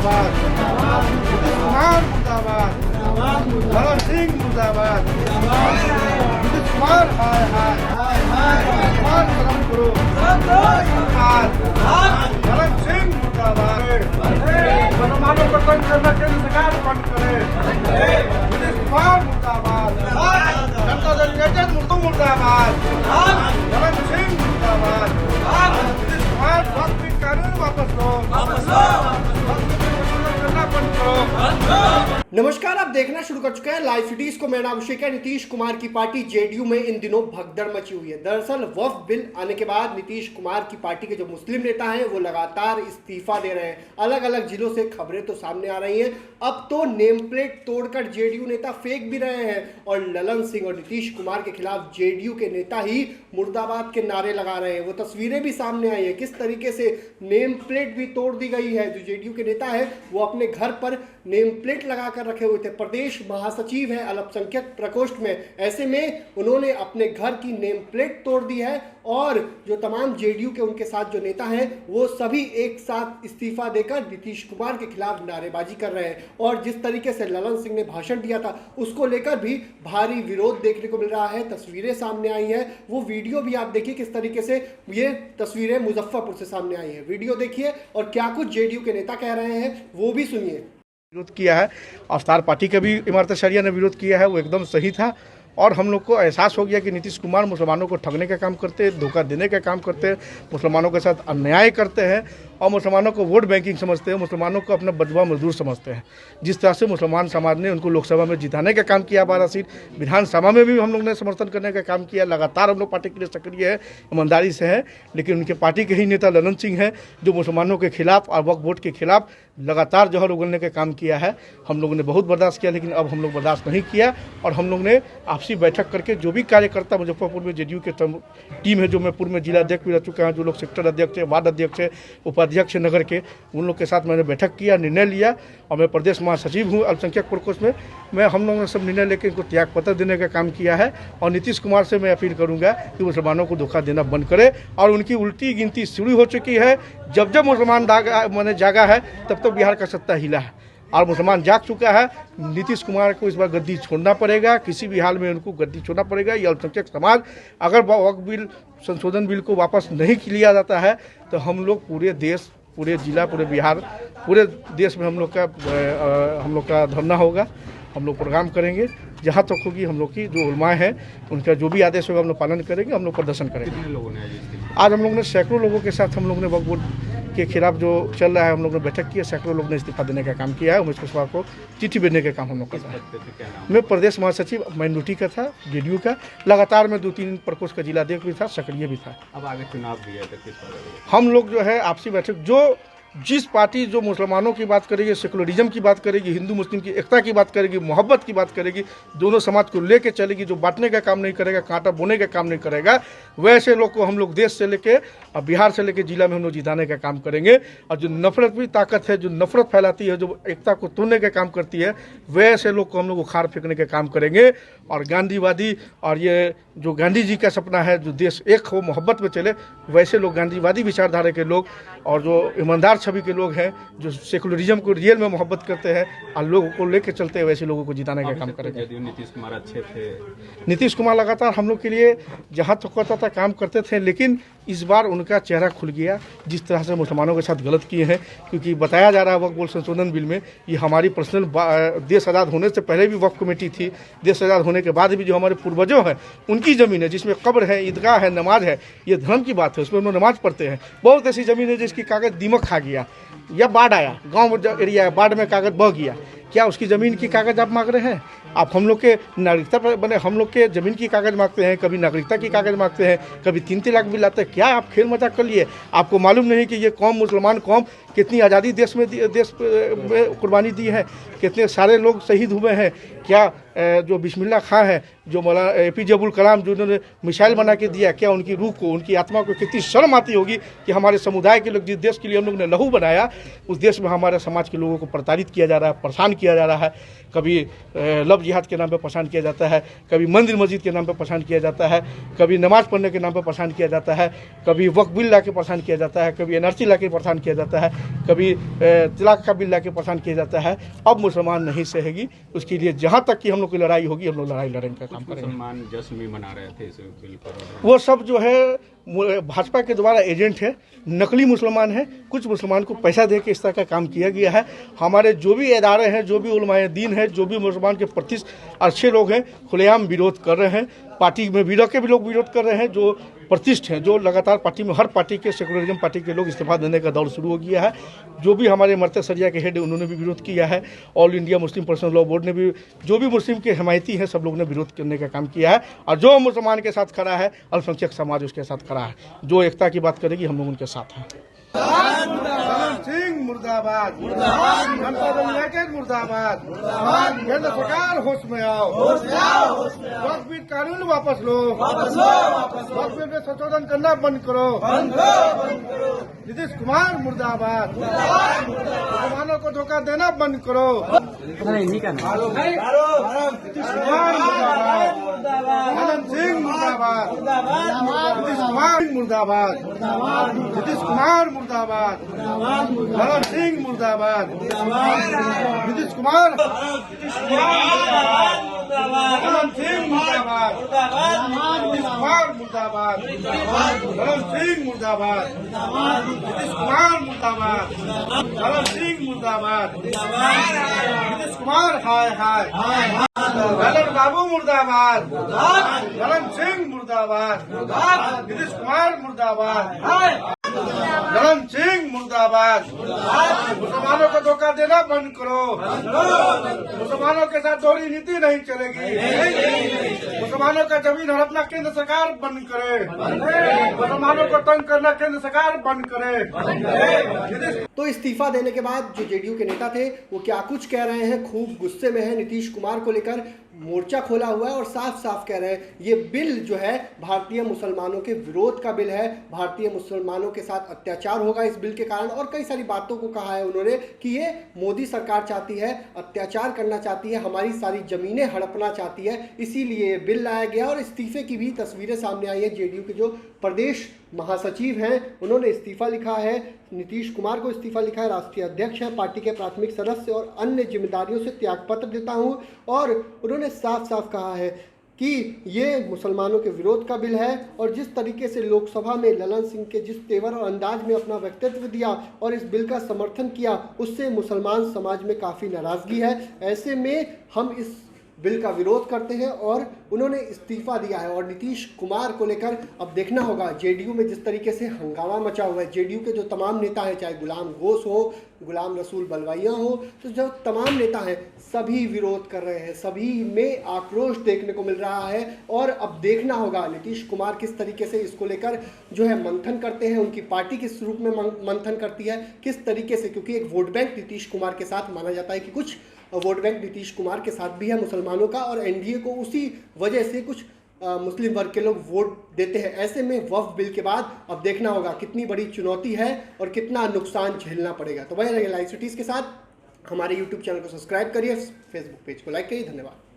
मुर्दाबाद, नीतीश कुमार मुर्दाबाद, ललन सिंह मुर्दाबाद, नीतीश कुमार हाय हाय नीतीश कुमार शर्म करो, ललन सिंह मुर्दाबाद, मुसलमानों को बंद करना केंद्र सरकार बंद करे, नीतीश कुमार मुर्दाबाद, जनता दल यूनाइटेड मुर्दाबाद, ललन सिंह मुर्दाबाद, नीतीश कुमार स्वास्थ्य कानून वापस लो, नमस्कार, आप देखना शुरू कर चुके हैं लाइव सिटीज को। मेरा नाम अभिषेक है। नीतीश कुमार की पार्टी जेडीयू में इन दिनों भगदड़ मची हुई है। दरअसल वक्फ बिल आने के बाद नीतीश कुमार की पार्टी के जो मुस्लिम नेता हैं वो लगातार इस्तीफा दे रहे हैं। अलग अलग जिलों से खबरें तो सामने आ रही हैं। अब तो नेम प्लेट तोड़कर जेडीयू नेता फेंक भी रहे हैं और ललन सिंह और नीतीश कुमार के खिलाफ जेडीयू के नेता ही मुर्दाबाद के नारे लगा रहे हैं। वो तस्वीरें भी सामने आई है, किस तरीके से नेम प्लेट भी तोड़ दी गई है। जो जेडीयू के नेता है वो अपने घर पर नेम प्लेट लगाकर रखे हुए थे। प्रदेश महासचिव है अल्पसंख्यक प्रकोष्ठ में, ऐसे में उन्होंने अपने घर की नेम प्लेट तोड़ दी है और जो तमाम जेडीयू के उनके साथ जो नेता हैं वो सभी एक साथ इस्तीफा देकर नीतीश कुमार के खिलाफ नारेबाजी कर रहे हैं। और जिस तरीके से ललन सिंह ने भाषण दिया था उसको लेकर भी भारी विरोध देखने को मिल रहा है। तस्वीरें सामने आई हैं, वो वीडियो भी आप देखिए किस तरीके से ये तस्वीरें मुजफ्फरपुर से सामने आई है। वीडियो देखिए और क्या कुछ जेडीयू के नेता कह रहे हैं वो भी सुनिए। विरोध किया है और स्टार पार्टी का भी इमारत शरिया ने विरोध किया है, वो एकदम सही था। और हम लोग को एहसास हो गया कि नीतीश कुमार मुसलमानों को ठगने का काम करते हैं, धोखा देने का काम करते हैं, मुसलमानों के साथ अन्याय करते हैं और मुसलमानों को वोट बैंकिंग समझते हैं, मुसलमानों को अपना बदवा मजदूर समझते हैं। जिस तरह से मुसलमान समाज ने उनको लोकसभा में जिताने का काम किया, 12 सीट, विधानसभा में भी हम लोग ने समर्थन करने का काम किया। लगातार हम लोग पार्टी के लिए सक्रिय है, ईमानदारी से है। लेकिन उनके पार्टी के ही नेता ललन सिंह हैं जो मुसलमानों के खिलाफ और वक्फ बोर्ड के खिलाफ लगातार जहर उगलने का काम किया है। हम लोगों ने बहुत बर्दाश्त किया, लेकिन अब हम लोग बर्दाश्त नहीं किया और हम लोग ने आपसी बैठक करके जो भी कार्यकर्ता मुजफ्फरपुर में जेडीयू के टीम है, जो मैं पूर्व में जिला अध्यक्ष भी रह चुका हूँ, जो लोग सेक्टर अध्यक्ष है, वार्ड अध्यक्ष है, उपाध्यक्ष है नगर के, उन लोग के साथ मैंने बैठक किया, निर्णय लिया और मैं प्रदेश महासचिव हूँ अल्पसंख्यक प्रकोष्ठ में। हम लोगों ने सब निर्णय लेकर इनको त्याग पत्र देने का काम किया है और नीतीश कुमार से मैं अपील करूँगा कि मुसलमानों को धोखा देना बंद करे। और उनकी उल्टी गिनती शुरू हो चुकी है। जब जब मुसलमान जागा है तब तक बिहार का सत्ता हिला है और मुसलमान जाग चुका है। नीतीश कुमार को इस बार गद्दी छोड़ना पड़ेगा, किसी भी हाल में उनको गद्दी छोड़ना पड़ेगा। ये अल्पसंख्यक समाज, अगर वक्फ बिल संशोधन बिल को वापस नहीं लिया जाता है तो हम लोग पूरे देश, पूरे जिला, पूरे बिहार, पूरे देश में हम लोग का धरना होगा, हम लोग प्रोग्राम करेंगे। जहाँ तक होगी हम लोग की जो उलमा है उनका जो भी आदेश होगा हम लोग पालन करेंगे, हम लोग प्रदर्शन करेंगे। कितने लोगों ने आज हम लोग ने सैकड़ों लोगों के साथ हम लोग ने वक्फ बोर्ड के खिलाफ जो चल रहा है हम लोग ने बैठक की है। सैकड़ों लोग ने इस्तीफा देने का काम किया है। उमेश कुशवाहा को चिट्ठी भेजने का काम हम लोग कर रहे हैं। मैं प्रदेश महासचिव माइनॉरिटी का था, जेडीयू का। लगातार मैं 2-3 प्रकोष्ठ का जिला अध्यक्ष भी था, सक्रिय भी था। अब आगे चुनाव भी है तो किस तरह हम लोग जो है आपसी बैठक, जो जिस पार्टी जो मुसलमानों की बात करेगी, सेकुलरिज्म की बात करेगी, हिंदू मुस्लिम की एकता की बात करेगी, मोहब्बत की बात करेगी, दोनों समाज को लेके चलेगी, जो बांटने का काम नहीं करेगा, कांटा बोने का काम नहीं करेगा, वैसे लोग को हम लोग देश से लेके और बिहार से लेके जिला में हम लोग जिताने का काम करेंगे। और जो नफरत की ताकत है, जो नफरत फैलाती है, जो एकता को तोड़ने का काम करती है, वैसे लोग को हम लोग उखाड़ फेंकने का काम करेंगे। और गांधीवादी और ये जो गांधी जी का सपना है, जो देश एक हो, मोहब्बत में चले, वैसे लोग गांधीवादी विचारधारा के लोग और जो ईमानदार छवि के लोग हैं, जो सेकुलरिज्म को रियल में मोहब्बत करते हैं और लोगों को लेकर चलते हैं, वैसे लोगों को जिताने का काम करेंगे। नीतीश कुमार अच्छे थे, नीतीश कुमार लगातार हम लोग के लिए जहाँ तक होता था काम करते थे, लेकिन इस बार उनका चेहरा खुल गया। जिस तरह से मुसलमानों के साथ गलत किए हैं, क्योंकि बताया जा रहा है वक्फ बोर्ड संशोधन बिल में ये हमारी पर्सनल, देश आज़ाद होने से पहले भी वक्फ कमेटी थी, देश आज़ाद होने के बाद भी जो हमारे पूर्वजों हैं उनकी ज़मीन है, जिसमें कब्र है, ईदगाह है, नमाज है, ये धर्म की बात है, उसमें हम लोग नमाज पढ़ते हैं। बहुत ऐसी ज़मीन है जिसकी कागज़ दीमक खा गया या बाढ़ आया, गाँव एरिया है, बाढ़ में कागज़ बह गया, क्या उसकी ज़मीन की कागज़ आप मांग रहे हैं? आप हम लोग के नागरिकता पर बने, हम लोग के ज़मीन की कागज़ मांगते हैं, कभी नागरिकता की कागज़ मांगते हैं, कभी 3 तलाक भी लाते हैं। क्या आप खेल मजाक कर लिए? आपको मालूम नहीं कि ये कौम, मुसलमान कौम, कितनी आज़ादी देश में कुर्बानी दी है, कितने सारे लोग शहीद हुए हैं? क्या जो बिस्मिल्लाह खां है, जो मौलाना APJ अब्दुल कलाम जो उन्होंने मिसाइल बना के दिया, क्या उनकी रूह को, उनकी आत्मा को कितनी शर्म आती होगी कि हमारे समुदाय के लोग, जिस देश के लिए हम लोग ने लहू बनाया, उस देश में हमारे समाज के लोगों को प्रताड़ित किया जा रहा है, परेशान किया जा रहा है। कभी लव जिहाद के नाम पे परेशान किया जाता है, कभी मंदिर मस्जिद के नाम पे परेशान किया जाता है, कभी नमाज पढ़ने के नाम पे परेशान किया जाता है, कभी वक्फ बिल ला के परेशान किया जाता है, कभी NRC ला के परेशान किया जाता है, कभी तलाक का बिल ला के परेशान किया जाता है। अब मुसलमान नहीं सहेगी, उसके लिए जहाँ तक कि हम लोग की लड़ाई होगी, हम लोग लड़ाई लड़ेंगे का काम करेंगे। मुसलमान जश्न भी मना रहे थे इस बिल पर। वो सब जो है भाजपा के द्वारा एजेंट है, नकली मुसलमान है। कुछ मुसलमान को पैसा दे के इस तरह का काम किया गया है। हमारे जो भी इदारे हैं, जो भी उलमाए दीन है, जो भी मुसलमान के प्रति अच्छे लोग हैं, खुलेआम विरोध कर रहे हैं। पार्टी में भी लोग विरोध कर रहे हैं, जो प्रतिष्ठ हैं, जो लगातार पार्टी में हर पार्टी के सेकुलरिज्म पार्टी के लोग इस्तीफा देने का दौर शुरू हो गया है। जो भी हमारे मरते सरिया के हेड, उन्होंने भी विरोध किया है। All India Muslim personal law board ने भी, जो भी मुस्लिम के हिमायती हैं, सब लोग ने विरोध करने का काम किया है। और जो मुसलमान के साथ खड़ा है, अल्पसंख्यक समाज उसके साथ खड़ा है। जो एकता की बात करेगी, हम लोग उनके साथ हैं। सिंह मुर्दाबाद, जनता दल यूनाइटेड मुर्दाबाद, केंद्र सरकार होश में आओ, वक्फ बिल कानून वापस लो, वक्फ बिल में संशोधन करना बंद करो, नीतीश कुमार मुर्दाबाद, मुसलमानों को धोखा देना बंद करो, नीतीश कुमार मुर्दाबाद, आनंद सिंह मुर्दाबाद, नीतीश कुमार मुर्दाबाद, नीतीश कुमार मुर्दाबाद, भगत सिंह मुर्दाबाद, नीतीश कुमार, भगत सिंह मुर्दाबाद, नीतीश कुमार मुर्दाबाद, भगत सिंह मुर्दाबाद, नीतीश कुमार मुर्दाबाद, भगत सिंह मुर्दाबाद, नीतीश कुमार हाय हाय, ललन बाबू मुर्दाबाद, भगत सिंह मुर्दाबाद, नीतीश कुमार मुर्दाबाद, ललन सिंह मुर्दाबाद। मुसलमानों को धोखा देना बंद करो, मुसलमानों के साथ दोहरी नीति नहीं चलेगी। मुसलमानों का जमीन हड़पना केंद्र सरकार बंद करे, मुसलमानों को तंग करना केंद्र सरकार बंद करे। तो इस्तीफा देने के बाद जो JDU के नेता थे, वो क्या कुछ कह रहे हैं, खूब गुस्से में है। नीतीश कुमार को लेकर मोर्चा खोला हुआ है और साफ साफ कह रहे हैं ये बिल जो है भारतीय मुसलमानों के विरोध का बिल है, भारतीय मुसलमानों के साथ अत्याचार होगा इस बिल के कारण। और कई सारी बातों को कहा है उन्होंने कि ये मोदी सरकार चाहती है, अत्याचार करना चाहती है, हमारी सारी जमीनें हड़पना चाहती है, इसीलिए ये बिल लाया गया। और इस्तीफे की भी तस्वीरें सामने आई है। JDU के जो प्रदेश महासचिव हैं, उन्होंने इस्तीफा लिखा है, नीतीश कुमार को इस्तीफा लिखा है, राष्ट्रीय अध्यक्ष हैं, पार्टी के प्राथमिक सदस्य और अन्य जिम्मेदारियों से त्यागपत्र देता हूं। और उन्होंने साफ साफ कहा है कि ये मुसलमानों के विरोध का बिल है। और जिस तरीके से लोकसभा में ललन सिंह के जिस तेवर और अंदाज में अपना वक्तव्य दिया और इस बिल का समर्थन किया, उससे मुसलमान समाज में काफ़ी नाराज़गी है। ऐसे में हम इस बिल का विरोध करते हैं और उन्होंने इस्तीफा दिया है। और नीतीश कुमार को लेकर अब देखना होगा JDU में जिस तरीके से हंगामा मचा हुआ है। JDU के जो तमाम नेता हैं, चाहे गुलाम घोष हो, गुलाम रसूल बलवैया हो, तो जो तमाम नेता हैं सभी विरोध कर रहे हैं, सभी में आक्रोश देखने को मिल रहा है। और अब देखना होगा नीतीश कुमार किस तरीके से इसको लेकर जो है मंथन करते हैं, उनकी पार्टी किस रूप में मंथन करती है, किस तरीके से, क्योंकि एक वोट बैंक नीतीश कुमार के साथ माना जाता है कि कुछ वोट बैंक नीतीश कुमार के साथ भी है मुसलमानों का, और NDA को उसी वजह से कुछ मुस्लिम वर्ग के लोग वोट देते हैं। ऐसे में वक्फ बिल के बाद अब देखना होगा कितनी बड़ी चुनौती है और कितना नुकसान झेलना पड़ेगा। तो वही रहिए लाइव सिटीज़ के साथ। हमारे YouTube चैनल को सब्सक्राइब करिए, Facebook पेज को लाइक करिए। धन्यवाद।